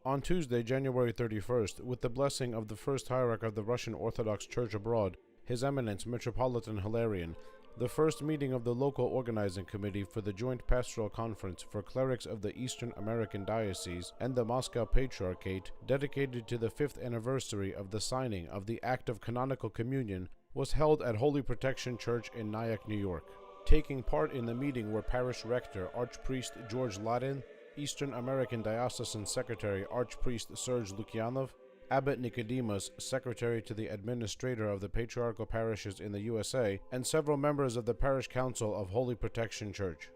On Tuesday, January 31st, with the blessing of the First Hierarch of the Russian Orthodox Church abroad, His Eminence Metropolitan Hilarion, the first meeting of the local organizing committee for the joint Pastoral Conference for Clerics of the Eastern American Diocese and the Moscow Patriarchate, dedicated to the 5th anniversary of the signing of the Act of Canonical Communion, was held at Holy Protection Church in Nyack, New York. Taking part in the meeting were Parish Rector Archpriest George Ladin, Eastern American Diocesan Secretary Archpriest Serge Lukyanov, Abbot Nicodemus, Secretary to the Administrator of the Patriarchal Parishes in the USA, and several members of the Parish Council of Holy Protection Church.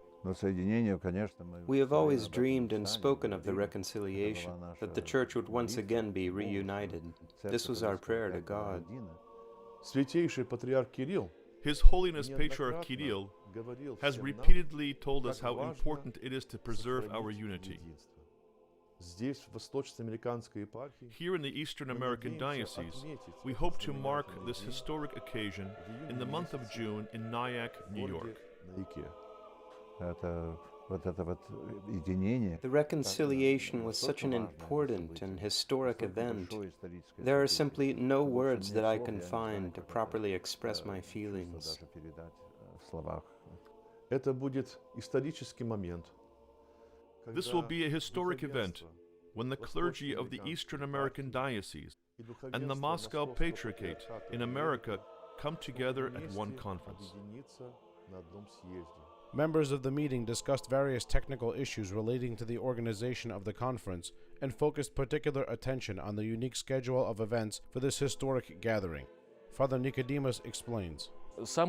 We have always dreamed and spoken of the reconciliation, that the Church would once again be reunited. This was our prayer to God. His Holiness Patriarch Kirill has repeatedly told us how important it is to preserve our unity. Here in the Eastern American Diocese, we hope to mark this historic occasion in the month of June in Nyack, New York. The reconciliation was such an important and historic event. There are simply no words that I can find to properly express my feelings. This will be a historic event when the clergy of the Eastern American Diocese and the Moscow Patriarchate in America come together at one conference. Members of the meeting discussed various technical issues relating to the organization of the conference and focused particular attention on the unique schedule of events for this historic gathering. Father Nicodemus explains. The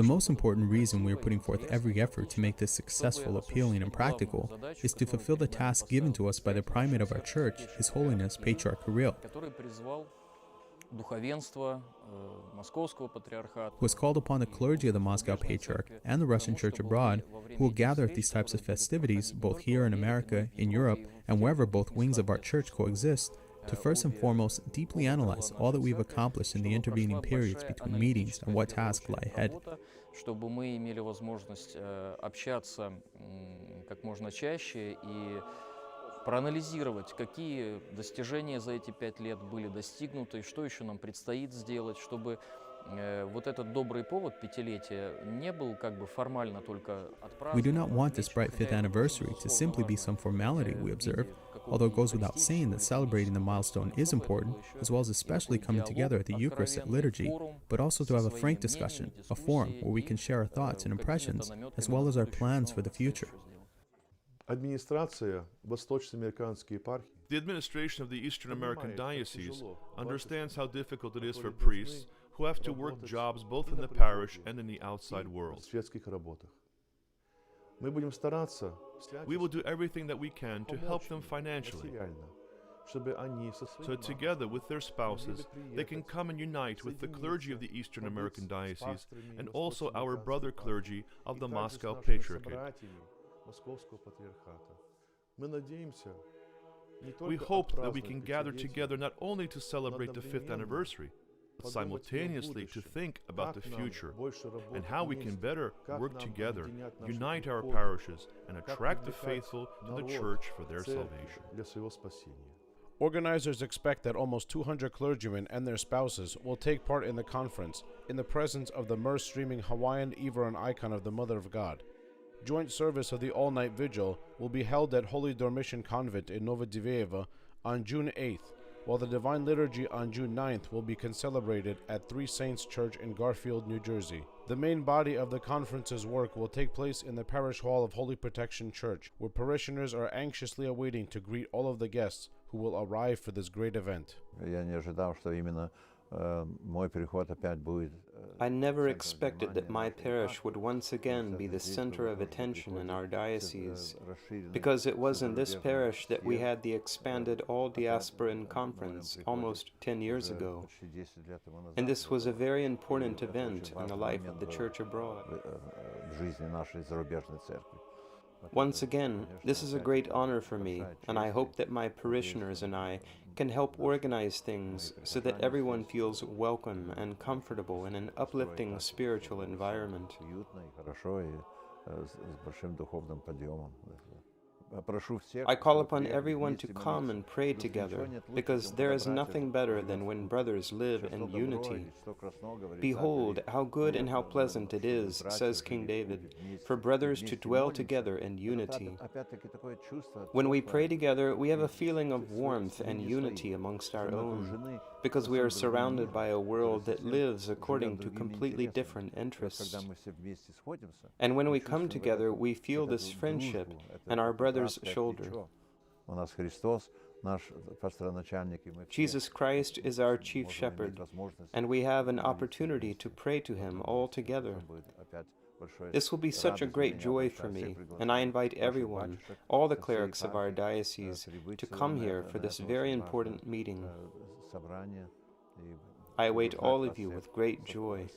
most important reason we are putting forth every effort to make this successful, appealing, and practical is to fulfill the task given to us by the primate of our church, His Holiness Patriarch Kirill, who has called upon the clergy of the Moscow Patriarch and the Russian Church abroad, who will gather at these types of festivities, both here in America, in Europe, and wherever both wings of our church coexist, to first and foremost deeply analyze all that we've accomplished in the intervening periods between meetings and what tasks lie ahead. Проанализировать, какие достижения за эти 5 лет были достигнуты и что еще нам предстоит сделать, чтобы вот этот добрый повод пятилетия не был как бы формально только отпразднован. We do not want this bright 5th anniversary to simply be some formality we observe, although it goes without saying that celebrating the milestone is important, as well as especially coming together at the Eucharistic liturgy, but also to have a frank discussion, a forum where we can share our thoughts and impressions, as well as our plans for the future. The administration of the Eastern American Diocese understands how difficult it is for priests who have to work jobs both in the parish and in the outside world. We will do everything that we can to help them financially, so together with their spouses, they can come and unite with the clergy of the Eastern American Diocese and also our brother clergy of the Moscow Patriarchate. We hope that we can gather together not only to celebrate the 5th anniversary, but simultaneously to think about the future and how we can better work together, unite our parishes, and attract the faithful to the Church for their salvation. Organizers expect that almost 200 clergymen and their spouses will take part in the conference in the presence of the myrrh-streaming Hawaiian Iveron icon of the Mother of God. Joint service of the all-night vigil will be held at Holy Dormition Convent in Novodiveevo on June 8th, while the Divine Liturgy on June 9th will be concelebrated at Three Saints Church in Garfield, New Jersey. The main body of the conference's work will take place in the Parish Hall of Holy Protection Church, where parishioners are anxiously awaiting to greet all of the guests who will arrive for this great event. I never expected that my parish would once again be the center of attention in our diocese, because it was in this parish that we had the expanded all-diasporan conference almost 10 years ago, and this was a very important event in the life of the Church abroad. Once again, this is a great honor for me, and I hope that my parishioners and I can help organize things so that everyone feels welcome and comfortable in an uplifting spiritual environment. I call upon everyone to come and pray together, because there is nothing better than when brothers live in unity. Behold, how good and how pleasant it is, says King David, for brothers to dwell together in unity. When we pray together, we have a feeling of warmth and unity amongst our own, because we are surrounded by a world that lives according to completely different interests. And when we come together, we feel this friendship on our brother's shoulder. Jesus Christ is our chief shepherd, and we have an opportunity to pray to him all together. This will be such a great joy for me, and I invite everyone, all the clerics of our diocese, to come here for this very important meeting. I await all of you with great joy.